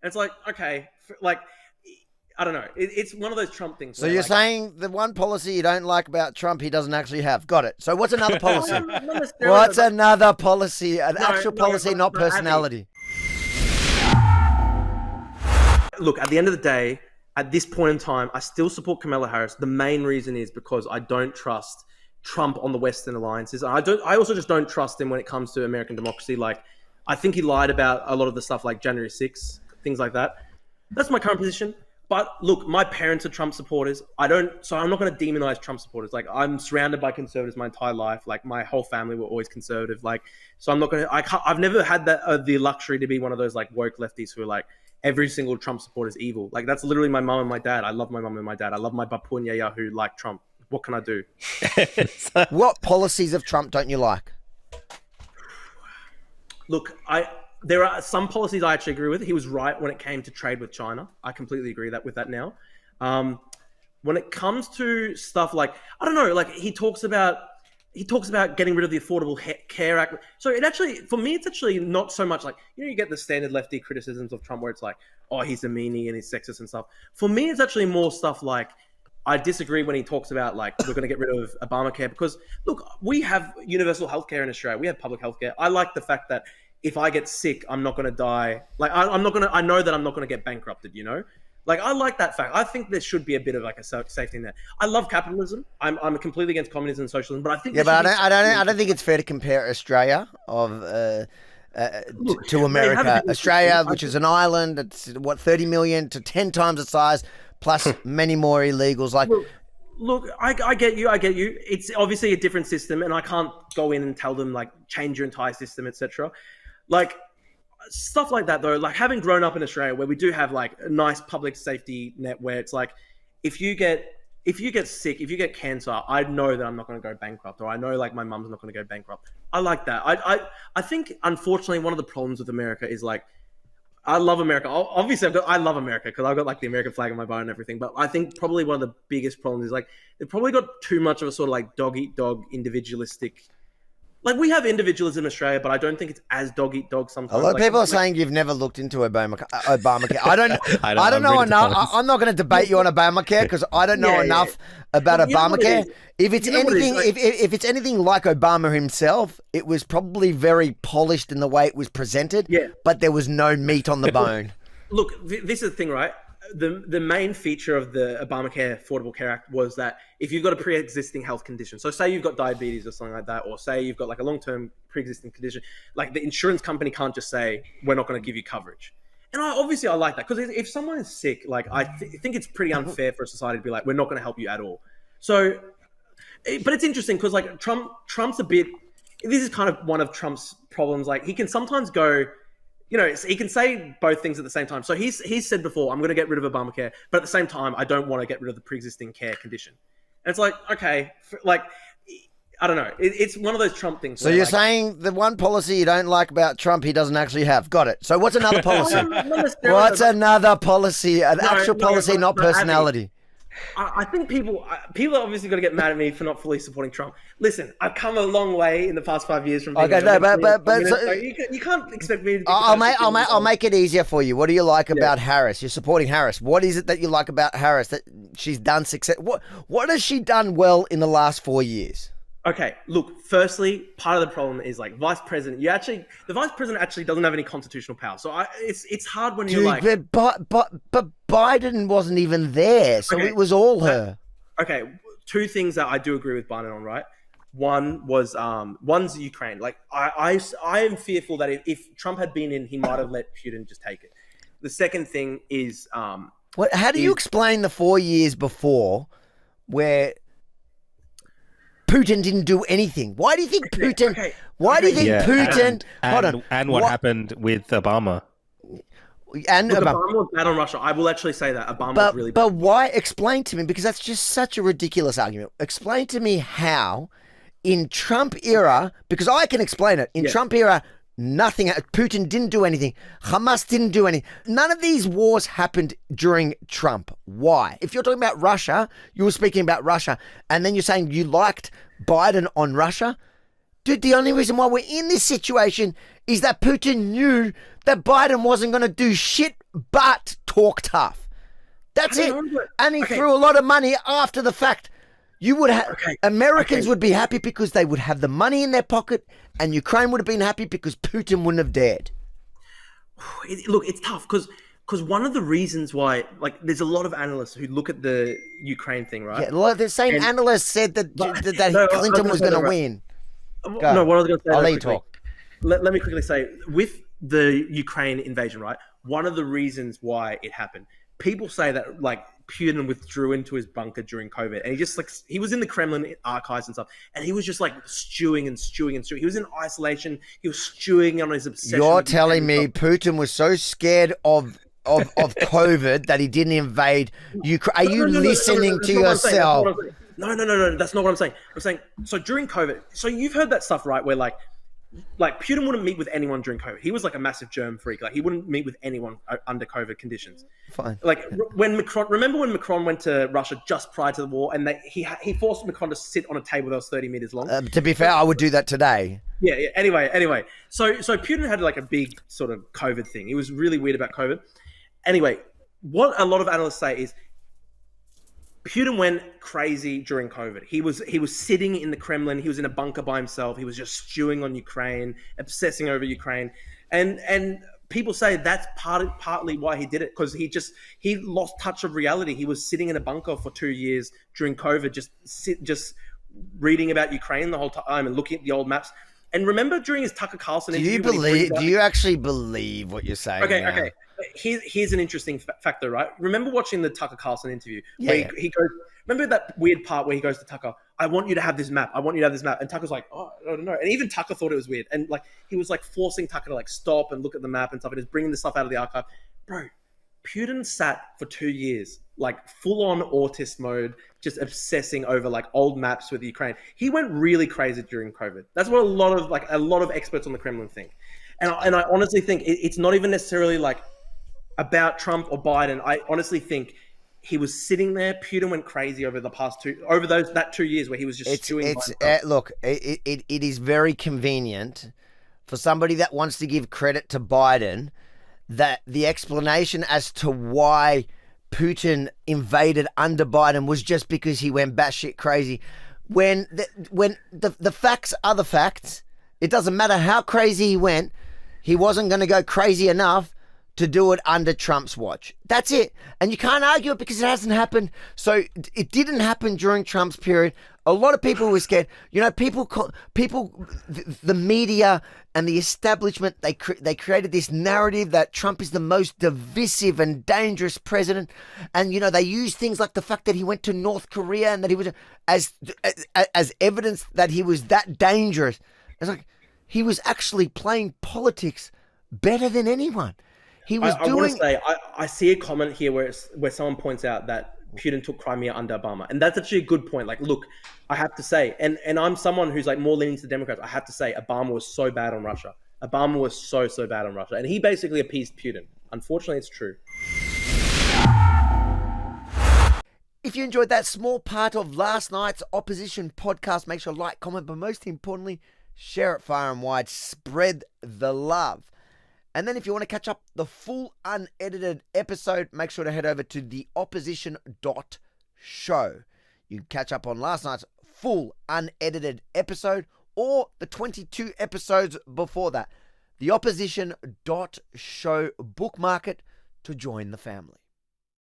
And it's like, okay, like, I don't know. It's one of those Trump things. So you're saying the one policy you don't like about Trump, he doesn't actually have. Got it. So what's another policy? What's another policy? An actual policy, not personality. Look, at the end of the day, at this point in time, I still support Kamala Harris. The main reason is because I don't trust Trump on the Western alliances. I also just don't trust him when it comes to American democracy. Like, I think he lied about a lot of the stuff like January 6th, things like that. That's my current position. But look, my parents are Trump supporters. So I'm not going to demonize Trump supporters. Like, I'm surrounded by conservatives my entire life. Like, my whole family were always conservative. Like, so I'm not going to, I've never had that, the luxury to be one of those like woke lefties who are like, every single Trump supporter is evil. Like, that's literally my mum and my dad. I love my mum and my dad. I love my Bapu and Yaya who like Trump. What can I do? What policies of Trump don't you like? Look, there are some policies I actually agree with. He was right when it came to trade with China. I completely agree with that now. When it comes to stuff like, I don't know, like he talks about getting rid of the Affordable Care Act. So for me, it's actually not so much like, you get the standard lefty criticisms of Trump where it's like, oh, he's a meanie and he's sexist and stuff. For me, it's actually more stuff like, I disagree when he talks about like, we're going to get rid of Obamacare because look, we have universal healthcare in Australia. We have public healthcare. I like the fact that if I get sick, I'm not going to die. Like, I know that I'm not going to get bankrupted, Like, I like that fact. I think there should be a bit of like a safety net. I love capitalism. I'm completely against communism and socialism, but I think I don't think it's fair to compare Australia to America. Australia, which is an island, it's 30 million to 10 times its size, plus many more illegals. Like, look, I get you. It's obviously a different system, and I can't go in and tell them like change your entire system, etc. Like, stuff like that though, like having grown up in Australia where we do have like a nice public safety net where it's like, if you get sick, if you get cancer, I know that I'm not going to go bankrupt, or I know like my mum's not going to go bankrupt. I like that. I think unfortunately one of the problems with America is like, I love America. Obviously I love America because I've got like the American flag on my boat and everything. But I think probably one of the biggest problems is like, they've probably got too much of a sort of like dog eat dog individualistic. Like, we have individualism in Australia, but I don't think it's as dog eat dog sometimes. A lot of people are saying you've never looked into Obamacare. I don't know enough. I'm not going to debate you on Obamacare because I don't know enough about Obamacare. If it's anything like Obama himself, it was probably very polished in the way it was presented. Yeah. But there was no meat on the bone. Look, this is the thing, right? The main feature of the Obamacare Affordable Care Act was that if you've got a pre-existing health condition, so say you've got diabetes or something like that, or say you've got like a long-term pre-existing condition, like the insurance company can't just say, we're not going to give you coverage. And I like that because if someone is sick, like I think it's pretty unfair for a society to be like, we're not going to help you at all. So, but it's interesting because like Trump's a bit, this is kind of one of Trump's problems. Like, he can sometimes go, he can say both things at the same time. So he's said before, I'm going to get rid of Obamacare, but at the same time, I don't want to get rid of the pre-existing care condition. And it's like, okay, like, I don't know. It's one of those Trump things. So you're saying the one policy you don't like about Trump, he doesn't actually have. Got it. So what's another policy? What's another policy? An actual policy, not personality. I think people are obviously going to get mad at me for not fully supporting Trump. Listen, I've come a long way in the past 5 years from being you can't expect me to. I'll make it easier for you. What do you like about Harris? You're supporting Harris. What is it that you like about Harris that she's done success? What has she done well in the last 4 years? Okay, look, firstly, part of the problem is like vice president. The vice president actually doesn't have any constitutional power. So it's hard when you're like. But Biden wasn't even there, so it was all her. Okay, two things that I do agree with Biden on, right? One's Ukraine. Like I am fearful that if Trump had been in, he might have let Putin just take it. The second thing is how do you explain the 4 years before where Putin didn't do anything? Why do you think Putin? Why do you think Putin? Hold on. And what happened with Obama? And Obama was bad on Russia. I will actually say that Obama was really bad. But why? Explain to me, because that's just such a ridiculous argument. Explain to me how, in Trump era, because I can explain it. In Trump era, nothing. Putin didn't do anything. Hamas didn't do anything. None of these wars happened during Trump. Why? If you're talking about Russia, you were speaking about Russia, and then you're saying you liked Biden on Russia. Dude, the only reason why we're in this situation is that Putin knew that Biden wasn't going to do shit but talk tough. That's it. And he threw a lot of money after the fact. You would have Americans would be happy because they would have the money in their pocket, and Ukraine would have been happy because Putin wouldn't have dared. Look, it's tough because one of the reasons why, like, there's a lot of analysts who look at the Ukraine thing, right? Yeah, well, the same analyst said that Clinton was going to win. No, what I was going to say. I'll let you talk. Let me quickly say, with the Ukraine invasion, right? One of the reasons why it happened, people say that, like, Putin withdrew into his bunker during COVID, and he was in the Kremlin archives and stuff, and he was just like stewing. He was in isolation. He was stewing on his obsession. You're telling me Putin was so scared of COVID that he didn't invade Ukraine? Are you listening to yourself? No, that's not what I'm saying. I'm saying, so during COVID, so you've heard that stuff, right? Where like Putin wouldn't meet with anyone during COVID. He was like a massive germ freak. Like, he wouldn't meet with anyone under COVID conditions. Fine. Like, remember when Macron went to Russia just prior to the war, and he forced Macron to sit on a table that was 30 meters long? To be fair, I would do that today. Yeah. Anyway. So Putin had like a big sort of COVID thing. He was really weird about COVID. Anyway, what a lot of analysts say is Putin went crazy during COVID. He was sitting in the Kremlin. He was in a bunker by himself. He was just stewing on Ukraine, obsessing over Ukraine, and people say that's partly why he did it, because he lost touch of reality. He was sitting in a bunker for 2 years during COVID, just reading about Ukraine the whole time and looking at the old maps. And remember during his Tucker Carlson interview, do you actually believe what you're saying? Okay. Here's an interesting factor, right? Remember watching the Tucker Carlson interview? Where he goes, remember that weird part where he goes to Tucker, I want you to have this map. And Tucker's like, oh, I don't know. And even Tucker thought it was weird. And like, he was like forcing Tucker to like stop and look at the map and stuff. And he's bringing this stuff out of the archive. Bro, Putin sat for 2 years, like full on autist mode, just obsessing over like old maps with Ukraine. He went really crazy during COVID. That's what a lot of experts on the Kremlin think. And I honestly think it's not even necessarily like about Trump or Biden. I honestly think he was sitting there. Putin went crazy over that 2 years where he was just stewing. Look, it is very convenient for somebody that wants to give credit to Biden that the explanation as to why Putin invaded under Biden was just because he went batshit crazy. When the facts are the facts, it doesn't matter how crazy he went. He wasn't going to go crazy enough to do it under Trump's watch. That's it. And you can't argue it because it hasn't happened. So it didn't happen during Trump's period. A lot of people were scared. You know, the media and the establishment, they created this narrative that Trump is the most divisive and dangerous president. And, you know, they use things like the fact that he went to North Korea and that he was as evidence that he was that dangerous. It's like he was actually playing politics better than anyone. He was I want to say, I see a comment here where someone points out that Putin took Crimea under Obama. And that's actually a good point. Like, look, I have to say, and I'm someone who's like more leaning to the Democrats. I have to say, Obama was so bad on Russia. Obama was so bad on Russia. And he basically appeased Putin. Unfortunately, it's true. If you enjoyed that small part of last night's opposition podcast, make sure to like, comment, but most importantly, share it far and wide. Spread the love. And then if you want to catch up the full unedited episode, make sure to head over to theopposition.show. You can catch up on last night's full unedited episode or the 22 episodes before that. Theopposition.show, bookmark it to join the family.